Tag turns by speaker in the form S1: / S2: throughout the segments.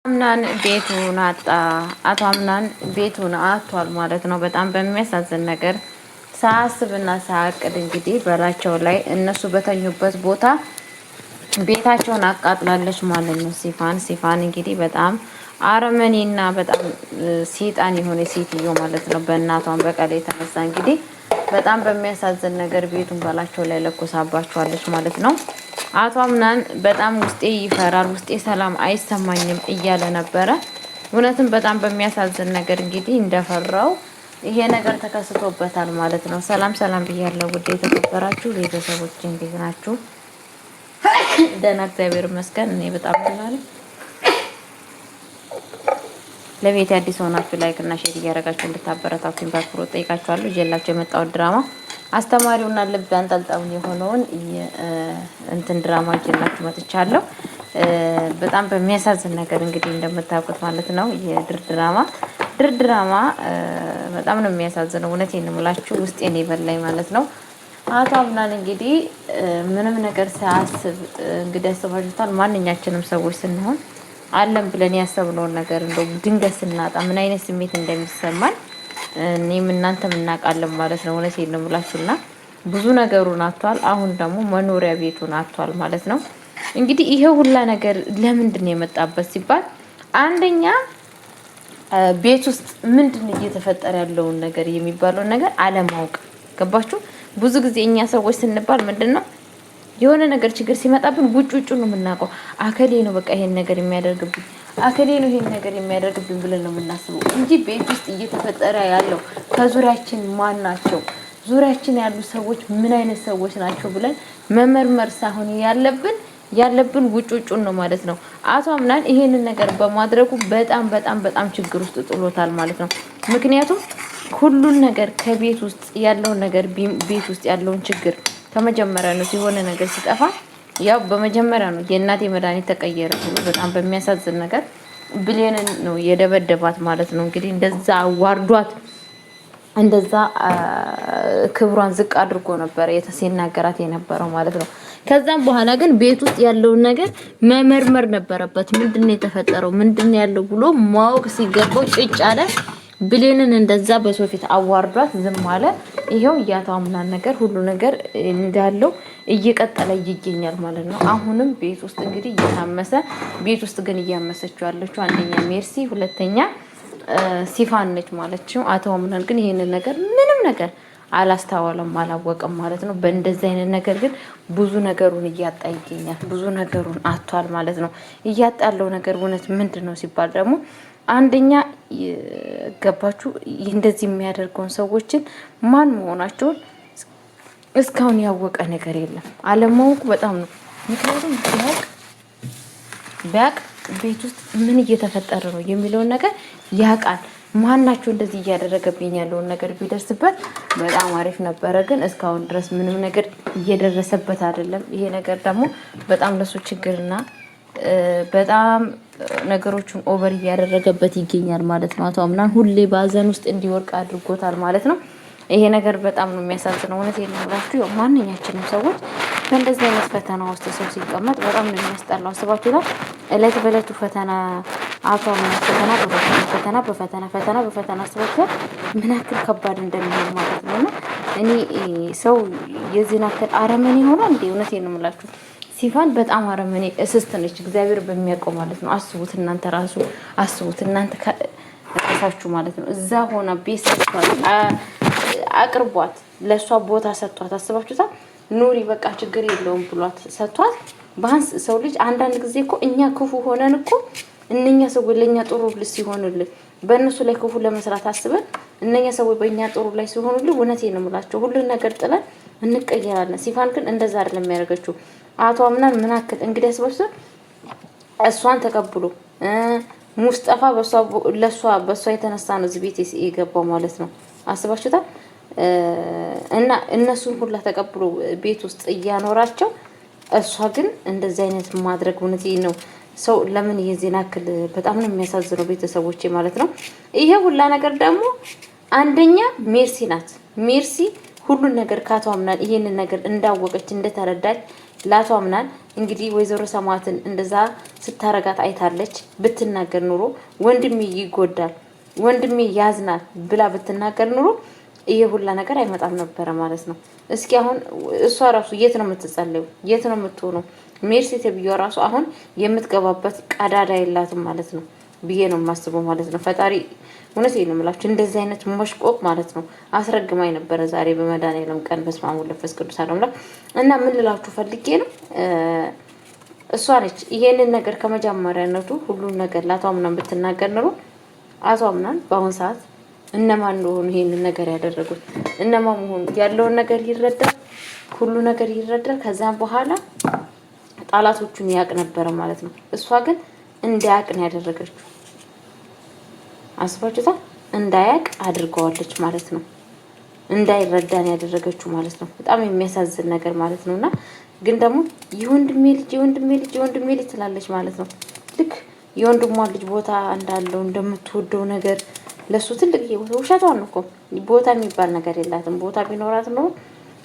S1: አምናን ቤቱን አጣ። አቶ አምናን ቤቱን አጥቷል ማለት ነው። በጣም በሚያሳዝን ነገር ሳያስብና ሳያቅድ እንግዲህ በላቸው ላይ እነሱ በተኙበት ቦታ ቤታቸውን አቃጥላለች ማለት ነው። ሲፋን እንግዲህ በጣም አረመኔና በጣም ሴጣን የሆነ ሴትዮ ማለት ነው። በእናቷን በቀል የተነሳ እንግዲህ በጣም በሚያሳዝን ነገር ቤቱን በላቸው ላይ ለኮሳባቸዋለች ማለት ነው። አቶ አምናን በጣም ውስጤ ይፈራል፣ ውስጤ ሰላም አይሰማኝም እያለ ነበረ። እውነትም በጣም በሚያሳዝን ነገር እንግዲህ እንደፈራው ይሄ ነገር ተከስቶበታል ማለት ነው። ሰላም ሰላም ብያለሁ ውድ የተከበራችሁ ቤተሰቦች፣ እንዴት ናችሁ? ደህና እግዚአብሔር ይመስገን፣ እኔ በጣም ደህና ነኝ። ለቤት አዲስ ሆናችሁ ላይክ እና ሼር እያደረጋችሁ እንድታበረታቱኝ በአክብሮት ጠይቃችኋለሁ። ይዤላችሁ የመጣሁት ድራማ አስተማሪውና ልብ አንጠልጣዩን የሆነውን እንትን ድራማ ይዤላችሁ መጥቻለሁ። በጣም በሚያሳዝን ነገር እንግዲህ እንደምታውቁት ማለት ነው የድር ድራማ በጣም ነው የሚያሳዝነው። እውነቴን ነው የምላችሁ፣ ውስጤን የበላኝ ማለት ነው። አቶ አምናን እንግዲህ ምንም ነገር ሳያስብ እንግዲህ ያስባችሁታል። ማንኛችንም ሰዎች ስንሆን አለም ብለን ያሰብነውን ነገር እንደው ድንገት ስናጣ ምን አይነት ስሜት እንደሚሰማን እኔም እናንተም እናውቃለን ማለት ነው። እውነቴን ነው የምላችሁና ብዙ ነገሩን አጥቷል። አሁን ደግሞ መኖሪያ ቤቱን አጥቷል ማለት ነው። እንግዲህ ይሄ ሁላ ነገር ለምንድን ነው የመጣበት ሲባል አንደኛ ቤት ውስጥ ምንድን ነው እየተፈጠረ ያለውን ነገር የሚባለውን ነገር አለማወቅ። ገባችሁ? ብዙ ጊዜ እኛ ሰዎች ስንባል ምንድነው የሆነ ነገር ችግር ሲመጣብን ውጭ ነው የምናውቀው። አከሌ ነው በቃ ይሄን ነገር የሚያደርግብኝ፣ አከሌ ነው ይሄን ነገር የሚያደርግብኝ ብለን ነው የምናስበው እንጂ ቤት ውስጥ እየተፈጠረ ያለው ከዙሪያችን ማን ናቸው፣ ዙሪያችን ያሉ ሰዎች ምን አይነት ሰዎች ናቸው ብለን መመርመር ሳይሆን ያለብን ውጭ ነው ማለት ነው። አቶ አምናን ይሄንን ነገር በማድረጉ በጣም ችግር ውስጥ ጥሎታል ማለት ነው። ምክንያቱም ሁሉን ነገር ከቤት ውስጥ ያለውን ነገር ቤት ውስጥ ያለውን ችግር ከመጀመሪያ ነው የሆነ ነገር ሲጠፋ ያው በመጀመሪያ ነው የእናቴ መድኃኒት ተቀየረ ብሎ በጣም በሚያሳዝን ነገር ብሌንን ነው የደበደባት ማለት ነው። እንግዲህ እንደዛ አዋርዷት እንደዛ ክብሯን ዝቅ አድርጎ ነበር ሲናገራት የነበረው ማለት ነው። ከዛም በኋላ ግን ቤት ውስጥ ያለውን ነገር መመርመር ነበረበት። ምንድነው የተፈጠረው ምንድነው ያለው ብሎ ማወቅ ሲገባው ጭጭ አለ። ብሌንን እንደዛ በሰው ፊት አዋርዷት ዝም አለ። ይሄው የአቶ አምናን ነገር ሁሉ ነገር እንዳለው እየቀጠለ ይገኛል ማለት ነው። አሁንም ቤት ውስጥ እንግዲህ እየታመሰ ቤት ውስጥ ግን እያመሰችው ያለችው አንደኛ ሜርሲ፣ ሁለተኛ ሲፋን ነች ማለት ነው። አቶ አምናን ግን ይሄንን ነገር ምንም ነገር አላስተዋለም አላወቀም ማለት ነው። በእንደዚህ አይነት ነገር ግን ብዙ ነገሩን እያጣ ይገኛል። ብዙ ነገሩን አጥቷል ማለት ነው። እያጣ ያለው ነገር እውነት ምንድነው ሲባል ደግሞ አንደኛ ገባችሁ እንደዚህ የሚያደርገውን ሰዎችን ማን መሆናቸውን እስካሁን ያወቀ ነገር የለም። አለማወቁ በጣም ነው። ምክንያቱም ቢያቅ ቤት ውስጥ ምን እየተፈጠረ ነው የሚለውን ነገር ያውቃል። ማናቸው እንደዚህ እያደረገብኝ ያለውን ነገር ቢደርስበት በጣም አሪፍ ነበረ። ግን እስካሁን ድረስ ምንም ነገር እየደረሰበት አይደለም። ይሄ ነገር ደግሞ በጣም ለሱ ችግርና በጣም ነገሮችን ኦቨር እያደረገበት ይገኛል ማለት ነው። አቶ አምናን ሁሌ ባዘን ውስጥ እንዲወርቅ አድርጎታል ማለት ነው። ይሄ ነገር በጣም ነው የሚያሳዝነው። እውነት የለምላችሁ ያው ማንኛችንም ሰዎች በእንደዚህ አይነት ፈተና ውስጥ ሰው ሲቀመጥ በጣም ነው የሚያስጠላው። አስባችሁታል? እለት በእለቱ ፈተና አቶ አምናን ፈተና አስባችሁታል? ምን ያክል ከባድ እንደሚሆን ማለት ነው። እና እኔ ሰው የዚህን ያክል አረመኔ ሆኗል እንዴ? እውነቴን ነው የምላችሁ። ሲፋን በጣም አረመኔ እስስት ነች፣ እግዚአብሔር በሚያውቀው ማለት ነው። አስቡት እናንተ ራሱ አስቡት እናንተ ከራሳችሁ ማለት ነው። እዛ ሆና ቤት ሰጥቷት አቅርቧት፣ ለሷ ቦታ ሰጥቷት፣ አስባችሁታል? ኑሪ በቃ ችግር የለውም ብሏት ሰጥቷት። ባንስ ሰው ልጅ አንዳንድ ጊዜ እኮ እኛ ክፉ ሆነን እኮ እነኛ ሰዎች ለኛ ጥሩ ልጅ ሲሆኑልን በእነሱ ላይ ክፉ ለመስራት አስበን እነኛ ሰዎች በእኛ ጥሩ ላይ ሲሆኑልን እውነቴን ነው የምላቸው ሁሉን ነገር ጥለን እንቀየራለን። ሲፋን ግን እንደዛ አይደለም የሚያደርገችው። አቶ አምናን ምን አክል እንግዲህ አስበሽው እሷን ተቀብሎ ሙስጠፋ በሷ የተነሳ ነው እዚህ ቤት የገባው ማለት ነው። አስባችሁታል? እና እነሱን ሁላ ተቀብሎ ቤት ውስጥ እያኖራቸው እሷ ግን እንደዚህ አይነት ማድረግ እውነት ነው። ሰው ለምን የዚህን አክል በጣም ነው የሚያሳዝነው ቤተሰቦቼ ማለት ነው። ይሄ ሁላ ነገር ደግሞ አንደኛ ሜርሲ ናት። ሜርሲ ሁሉን ነገር ከአቶ አምናን ይሄንን ነገር እንዳወቀች እንደተረዳች ላቷ ምናን እንግዲህ ወይዘሮ ሰማዕትን እንደዛ ስታረጋት አይታለች። ብትናገር ኑሮ ወንድሜ ይጎዳል፣ ወንድሜ ያዝናል ብላ ብትናገር ኑሮ ይሄ ሁላ ነገር አይመጣም ነበረ ማለት ነው። እስኪ አሁን እሷ ራሱ የት ነው የምትጸለዩ? የት ነው የምትሆነው? ሜርሲ ተብዬዋ ራሱ አሁን የምትገባበት ቀዳዳ የላትም ማለት ነው ብዬ ነው የማስበው ማለት ነው። ፈጣሪ እውነቴን ነው የምላችሁ እንደዚህ አይነት መሽቆቅ ማለት ነው አስረግማኝ ነበረ ዛሬ በመድኃኒዓለም ቀን። በስመ አብ ወወልድ ወመንፈስ ቅዱስ አሐዱ አምላክ። እና ምን ልላችሁ ፈልጌ ነው እሷ ነች ይሄንን ነገር ከመጀመሪያነቱ ሁሉን ነገር ለአቶ አምናን ብትናገር ኖሮ አቶ አምናን በአሁን ሰዓት እነማን እንደሆኑ ይሄንን ነገር ያደረጉት እነማን መሆኑ ያለውን ነገር ይረዳል፣ ሁሉ ነገር ይረዳል። ከዛም በኋላ ጣላቶቹን ያቅ ነበረ ማለት ነው። እሷ ግን እንዳያቅ ነው ያደረገችው። አስባችሁታል? እንዳያቅ አድርገዋለች ማለት ነው። እንዳይረዳን ያደረገችው ማለት ነው። በጣም የሚያሳዝን ነገር ማለት ነውና ግን ደግሞ የወንድሜ ልጅ የወንድሜ ልጅ የወንድሜ ልጅ ትላለች ማለት ነው። ልክ የወንድሟ ልጅ ቦታ እንዳለው እንደምትወደው ነገር ለሱ ትልቅ ውሸቷን እኮ ቦታ የሚባል ነገር የላትም። ቦታ ቢኖራት ነው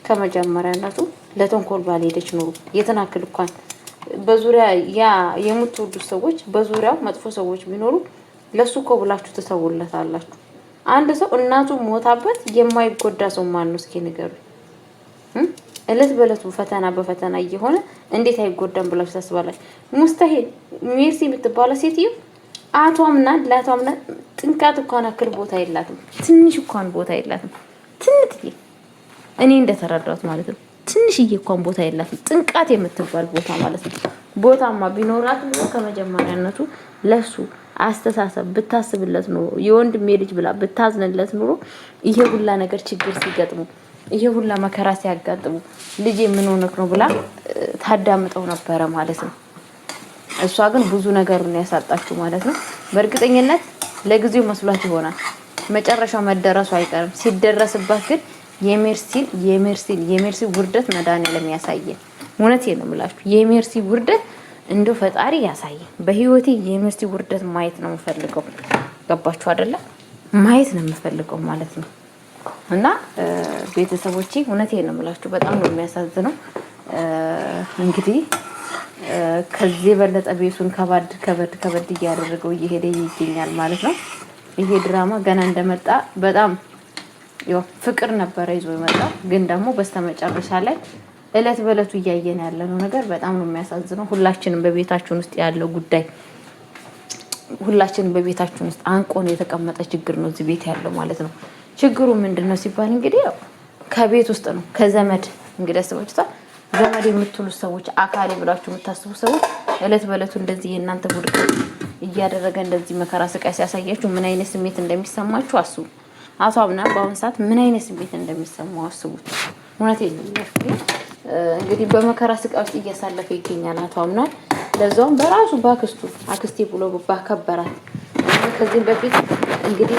S1: ከመጀመሪያነቱ ለተንኮል ባልሄደች ኖሮ የተናክል እንኳን በዙሪያ ያ የምትወዱት ሰዎች በዙሪያው መጥፎ ሰዎች ቢኖሩ ለሱ እኮ ብላችሁ ትተውለታላችሁ። አንድ ሰው እናቱ ሞታበት የማይጎዳ ሰው ማን ነው? እስኪ ንገሩኝ። እለት በእለቱ ፈተና በፈተና እየሆነ እንዴት አይጎዳም ብላችሁ ታስባላችሁ? ሙስተሂል ሜርሲ የምትባለው ሴትዮ አቷምና ላቷምና ጥንቃት እንኳን አክል ቦታ የላትም። ትንሽ እንኳን ቦታ የላትም። ትንጥዬ እኔ እንደተረዳሁት ማለት ነው። ትንሽዬ እንኳን ቦታ የላትም። ጥንቃት የምትባል ቦታ ማለት ነው። ቦታማ ቢኖራት ነው ከመጀመሪያነቱ ለሱ አስተሳሰብ ብታስብለት ኖሮ የወንድሜ ልጅ ብላ ብታዝንለት ኖሮ ይሄ ሁላ ነገር ችግር ሲገጥሙ ይሄ ሁላ መከራ ሲያጋጥሙ ልጄ ምን ሆነክ ነው ብላ ታዳምጠው ነበረ ማለት ነው። እሷ ግን ብዙ ነገሩን ያሳጣችሁ ማለት ነው። በእርግጠኝነት ለጊዜው መስሏት ይሆናል መጨረሻው መደረሱ አይቀርም። ሲደረስባት ግን የሜርሲ ውርደት መድኃኒዓለም ያሳየን። እውነቴን ነው የምላችሁ የሜርሲ ውርደት እንደው ፈጣሪ ያሳየ። በህይወቴ የሜርሲ ውርደት ማየት ነው የምፈልገው። ገባችሁ አይደለ? ማየት ነው የምፈልገው ማለት ነው። እና ቤተሰቦቼ እውነቴን ነው የምላችሁ በጣም ነው የሚያሳዝነው። እንግዲህ ከዚህ በለጠ ቤቱን ከበድ እያደረገው እየሄደ ይገኛል ማለት ነው። ይሄ ድራማ ገና እንደመጣ በጣም ያው ፍቅር ነበረ ይዞ የመጣው ግን ደግሞ በስተመጨረሻ ላይ እለት በእለቱ እያየን ያለነው ነገር በጣም ነው የሚያሳዝነው። ሁላችንም በቤታችን ውስጥ ያለው ጉዳይ ሁላችንም በቤታችን ውስጥ አንቆን የተቀመጠ ችግር ነው እዚህ ቤት ያለው ማለት ነው። ችግሩ ምንድነው ሲባል እንግዲህ ያው ከቤት ውስጥ ነው ከዘመድ እንግዲህ አስባችሁታል። ዘመድ የምትሉ ሰዎች አካሌ ብላችሁ የምታስቡ ሰዎች እለት በእለቱ እንደዚህ የእናንተ ውድቀት እያደረገ እንደዚህ መከራ ስቃይ ሲያሳያችሁ ምን አይነት ስሜት እንደሚሰማችሁ አስቡ። አቶ አምና በአሁን ሰዓት ምን አይነት ስሜት እንደሚሰማው አስቡት። እውነቴን ነው እንግዲህ በመከራ ስቃይ ውስጥ እያሳለፈ ይገኛል አቶ አምና። ለዛውም በራሱ ባክስቱ አክስቴ ብሎ ባከበራት። ከዚህም በፊት እንግዲህ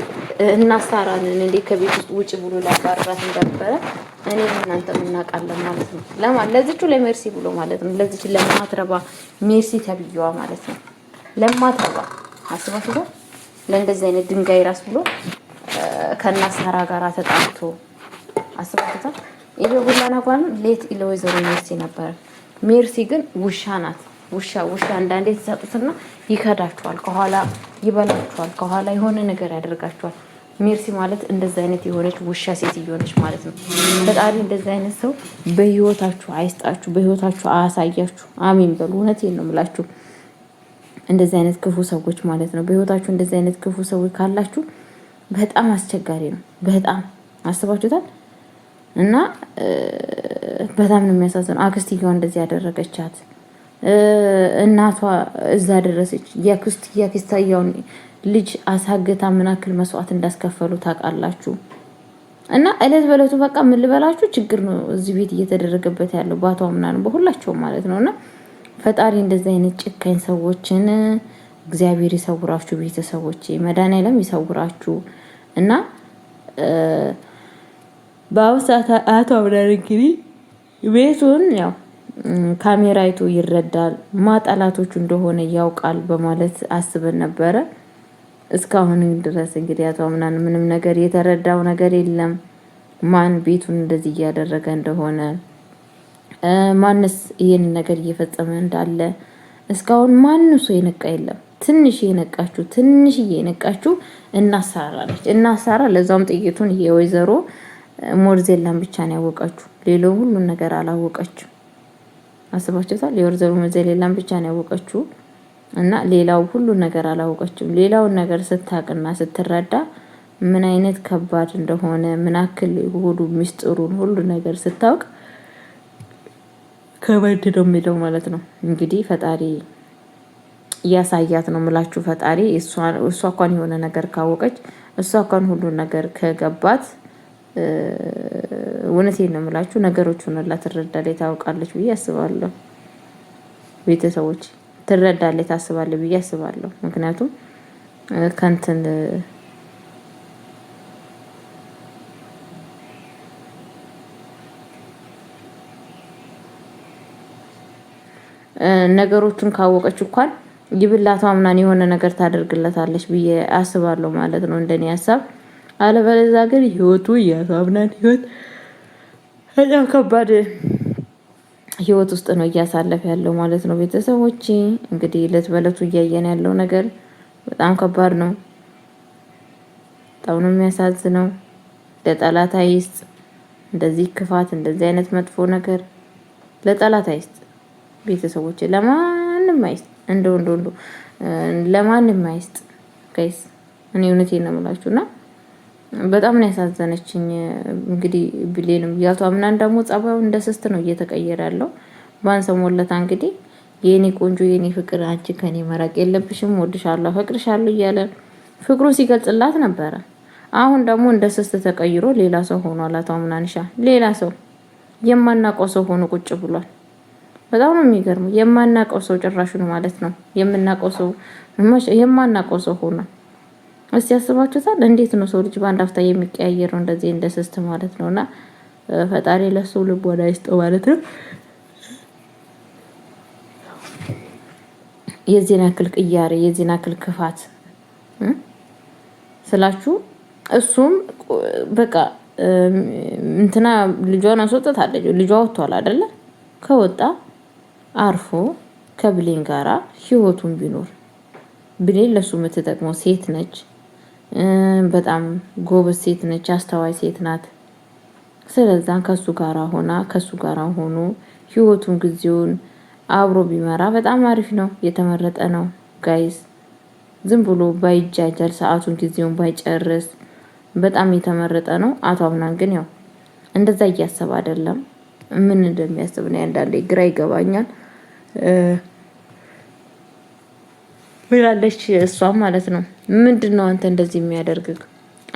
S1: እናሳራንን እንዴ ከቤት ውስጥ ውጪ ብሎ ላባራት እንደነበረ እኔ እናንተ እናውቃለን ማለት ነው። ለዚቹ ለሜርሲ ብሎ ማለት ነው። ለዚች ለማትረባ ሜርሲ ተብዬዋ ማለት ነው። ለማትረባ አስባችሁ ለእንደዚህ አይነት ድንጋይ ራስ ብሎ ከናሳራ ጋር ተጣልቶ አስባችሁ ይሄ ሁላ ነገር ሌት ለወይዘሮ ሜርሲ ነበር። ሜርሲ ግን ውሻ ናት። ውሻ አንዳንዴ ተሰጡትና ይከዳቸዋል፣ ከኋላ ይበላቸዋል፣ ከኋላ የሆነ ነገር ያደርጋቸዋል። ሜርሲ ማለት እንደዚህ አይነት የሆነች ውሻ ሴት እየሆነች ማለት ነው። ፈጣሪ እንደዚህ አይነት ሰው በህይወታችሁ አይስጣችሁ፣ በህይወታችሁ አያሳያችሁ። አሜን በሉ። እውነቴን ነው የምላችሁ። እንደዚህ አይነት ክፉ ሰዎች ማለት ነው በህይወታችሁ እንደዚህ አይነት ክፉ ሰዎች ካላችሁ በጣም አስቸጋሪ ነው። በጣም አስባችሁታል። እና በጣም ነው የሚያሳዝነው። አክስትየዋ እንደዚህ ያደረገቻት እናቷ እዛ ደረሰች። የአክስታየውን ልጅ አሳግታ ምን ያክል መስዋዕት እንዳስከፈሉ ታውቃላችሁ። እና እለት በእለቱ በቃ ምን ልበላችሁ ችግር ነው እዚህ ቤት እየተደረገበት ያለው ባቷ ምናምን በሁላቸውም ማለት ነውና ፈጣሪ እንደዚህ አይነት ጭካኝ ሰዎችን እግዚአብሔር ይሰውራችሁ። ቤተሰቦቼ መድኃኒዓለም ይሰውራችሁ። እና በአሁኑ ሰዓት አቶ አብራር እንግዲህ ቤቱን ያው ካሜራ አይቶ ይረዳል ማጣላቶቹ እንደሆነ ያውቃል በማለት አስበን ነበረ። እስካሁን ድረስ እንግዲህ አቶ አምናን ምንም ነገር የተረዳው ነገር የለም። ማን ቤቱን እንደዚህ እያደረገ እንደሆነ ማንስ ይህንን ነገር እየፈጸመ እንዳለ እስካሁን ማንም ሰው የነቃ የለም። ትንሽ የነቃችሁ እናሳራለች እናሳራ። ለዛውም ጥይቱን የወይዘሮ ሞርዜላን ብቻ ነው ያወቀችው። ሌላው ሁሉን ነገር አላወቀችም። አስባችሁታል? የወይዘሮ ሞርዜላን ብቻ ነው ያወቀችው እና ሌላው ሁሉን ነገር አላወቀችም። ሌላውን ነገር ስታቅና ስትረዳ ምን አይነት ከባድ እንደሆነ ምን አክል ሆዱ ሚስጥሩን ሁሉ ነገር ስታውቅ ከበድ ነው የሚለው ማለት ነው። እንግዲህ ፈጣሪ እያሳያት ነው ምላችሁ። ፈጣሪ እሷ እንኳን የሆነ ነገር ካወቀች እሷ እንኳን ሁሉን ነገር ከገባት እውነቴን ነው ምላችሁ ነገሮችን ሁላ ትረዳለች፣ ታውቃለች ብዬ አስባለሁ። ቤተሰቦች ትረዳለች፣ ታስባለች ብዬ አስባለሁ። ምክንያቱም ከንትን ነገሮቹን ካወቀች እንኳን ይብላቷ ምናምን የሆነ ነገር ታደርግለታለች ብዬ አስባለሁ ማለት ነው፣ እንደኔ ሀሳብ። አለበለዚያ ግን ህይወቱ የአሳምናን ህይወት በጣም ከባድ ህይወት ውስጥ ነው እያሳለፈ ያለው ማለት ነው። ቤተሰቦች እንግዲህ እለት በእለቱ እያየን ያለው ነገር በጣም ከባድ ነው። በጣም ነው የሚያሳዝነው። ለጠላት አይስጥ እንደዚህ ክፋት፣ እንደዚህ አይነት መጥፎ ነገር ለጠላት አይስጥ። ቤተሰቦች ለማንም አይስጥ፣ እንደው ለማንም አይስጥ ጋይስ። እኔ እውነቴን ነው የምላችሁና በጣም ነው ያሳዘነችኝ። እንግዲህ ብሌንም ያቷ ምናምን ደግሞ ጸባዩ እንደ ስስት ነው እየተቀየረ ያለው። ባንሰሞለታ እንግዲህ የኔ ቆንጆ የኔ ፍቅር አንቺ ከኔ መራቅ የለብሽም ወድሻለሁ፣ ፈቅርሻለሁ እያለ ፍቅሩን ሲገልጽላት ነበረ። አሁን ደግሞ እንደ ስስት ተቀይሮ ሌላ ሰው ሆኗል። አቶ ምናንሻ ሌላ ሰው የማናውቀው ሰው ሆኖ ቁጭ ብሏል። በጣም ነው የሚገርመው። የማናውቀው ሰው ጭራሹን ማለት ነው የምናውቀው ሰው የማናውቀው ሰው ሆኗል። እስቲ ያስባችሁታል? እንዴት ነው ሰው ልጅ በአንድ አፍታ የሚቀያየረው እንደዚህ እንደ ስስት ማለት ነውና ፈጣሪ ለሱ ልቦና ይስጠው ማለት ነው። የዚህን ያክል ቅያሬ የዚህን ያክል ክፋት ስላችሁ እሱም በቃ እንትና ልጇን አስወጣታለች። ልጇ ወጥቷል አይደለ? ከወጣ አርፎ ከብሌን ጋራ ህይወቱን ቢኖር ብሌን ለሱ የምትጠቅመው ሴት ነች። በጣም ጎበዝ ሴት ነች። አስተዋይ ሴት ናት። ስለዛን ከሱ ጋራ ሆኖ ህይወቱን ጊዜውን አብሮ ቢመራ በጣም አሪፍ ነው። የተመረጠ ነው ጋይስ። ዝም ብሎ ባይጃጃል ሰዓቱን ጊዜውን ባይጨርስ በጣም የተመረጠ ነው። አቶ አምናን ግን ያው እንደዛ እያሰብ አይደለም። ምን እንደሚያስብ ነው አንዳንዴ ግራ ይገባኛል። ብላለች እሷ ማለት ነው። ምንድነው አንተ እንደዚህ የሚያደርግህ?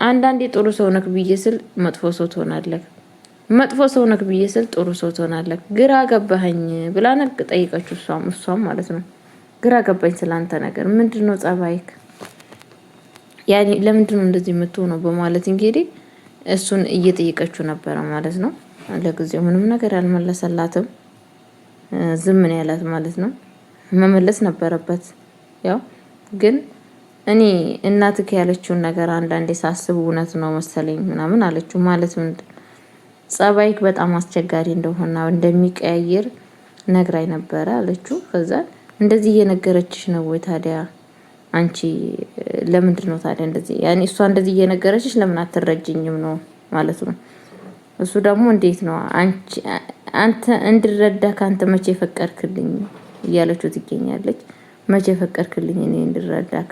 S1: አንዳንዴ ጥሩ ሰው ነክ ብዬ ስል መጥፎ ሰው ትሆናለህ፣ መጥፎ ሰው ነክ ብዬ ስል ጥሩ ሰው ትሆናለህ። ግራ ገባኸኝ ብላ ነቅ ጠይቀችው። እሷም ማለት ነው ግራ ገባኝ ስላንተ ነገር ምንድነው ጸባይክ? ያኔ ለምንድነው እንደዚህ የምትሆነው? በማለት እንግዲህ እሱን እየጠየቀችው ነበረ ማለት ነው። ለጊዜው ምንም ነገር አልመለሰላትም። ዝም ነው ያላት ማለት ነው። መመለስ ነበረበት። ያው ግን እኔ እናትክ ያለችውን ነገር አንዳንዴ ሳስብ እውነት ነው መሰለኝ ምናምን አለችው። ማለት ምን ጸባይክ በጣም አስቸጋሪ እንደሆነ እንደሚቀያየር ነግራይ ነበረ አለችው። ከዛ እንደዚህ እየነገረችሽ ነው ወይ ታዲያ አንቺ ለምንድን ነው ታዲያ እንደዚህ ያኔ እሷ እንደዚህ እየነገረችሽ ለምን አትረጅኝም ነው ማለት ነው። እሱ ደግሞ እንዴት ነው አንተ እንድረዳ ካንተ መቼ ፈቀድክልኝ እያለችው ትገኛለች። መቼ ፈቀድክልኝ እኔ እንድረዳክ?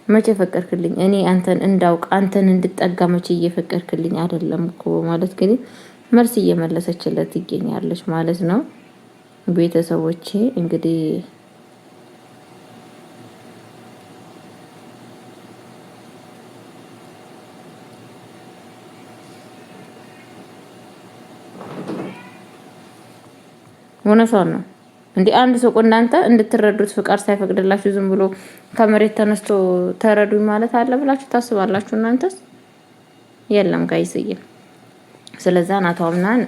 S1: መቼ ፈቀድክልኝ እኔ አንተን እንዳውቅ አንተን እንድጠጋ መቼ እየፈቀድክልኝ አይደለም እኮ ማለት ግን መልስ እየመለሰችለት ትገኛለች ማለት ነው። ቤተሰቦቼ እንግዲህ እውነቷን ነው። እንዴ አንድ ሰው እናንተ እንድትረዱት ፍቃድ ሳይፈቅድላችሁ ዝም ብሎ ከመሬት ተነስቶ ተረዱኝ ማለት አለ ብላችሁ ታስባላችሁ እናንተስ? የለም ጋይስዬ። ስለዚህ አናቷምናን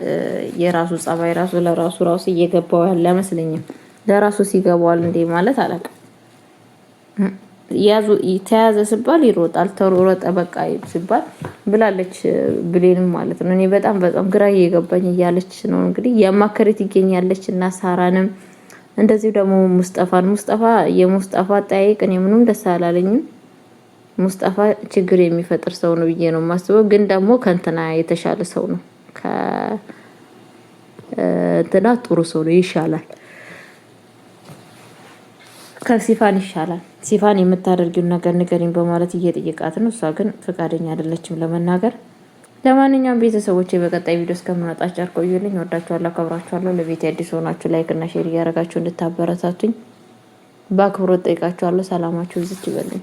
S1: የራሱ ጸባይ ራሱ ለራሱ እየገባው ያለ አይመስለኝም። ለራሱ ሲገባዋል እንዴ ማለት አላውቅም። ያዙ ተያዘ ሲባል ይሮጣል፣ ተሮጠ በቃ ሲባል ብላለች ብሌንም ማለት ነው። እኔ በጣም ግራ እየገባኝ እያለች ነው እንግዲህ ያማከረት ይገኛለች እና ሳራንም እንደዚሁ ደግሞ ሙስጠፋ የሙስጠፋ ጠይቅ እኔ ምንም ደስ አላለኝም። ሙስጠፋ ችግር የሚፈጥር ሰው ነው ብዬ ነው የማስበው። ግን ደግሞ ከእንትና የተሻለ ሰው ነው፣ ከእንትና ጥሩ ሰው ነው፣ ይሻላል፣ ከሲፋን ይሻላል። ሲፋን የምታደርጊውን ነገር ንገሪኝ በማለት እየጠየቃት ነው። እሷ ግን ፈቃደኛ አይደለችም ለመናገር። ለማንኛውም ቤተሰቦቼ በቀጣይ ቪዲዮ እስከምመጣ ቸር ቆዩልኝ። ወዳችኋለሁ፣ አከብራችኋለሁ። ለቤት አዲስ ሆናችሁ ላይክ እና ሼር እያደረጋችሁ እንድታበረታቱኝ በአክብሮት ጠይቃችኋለሁ። ሰላማችሁ ይብዛ ይበልኝ።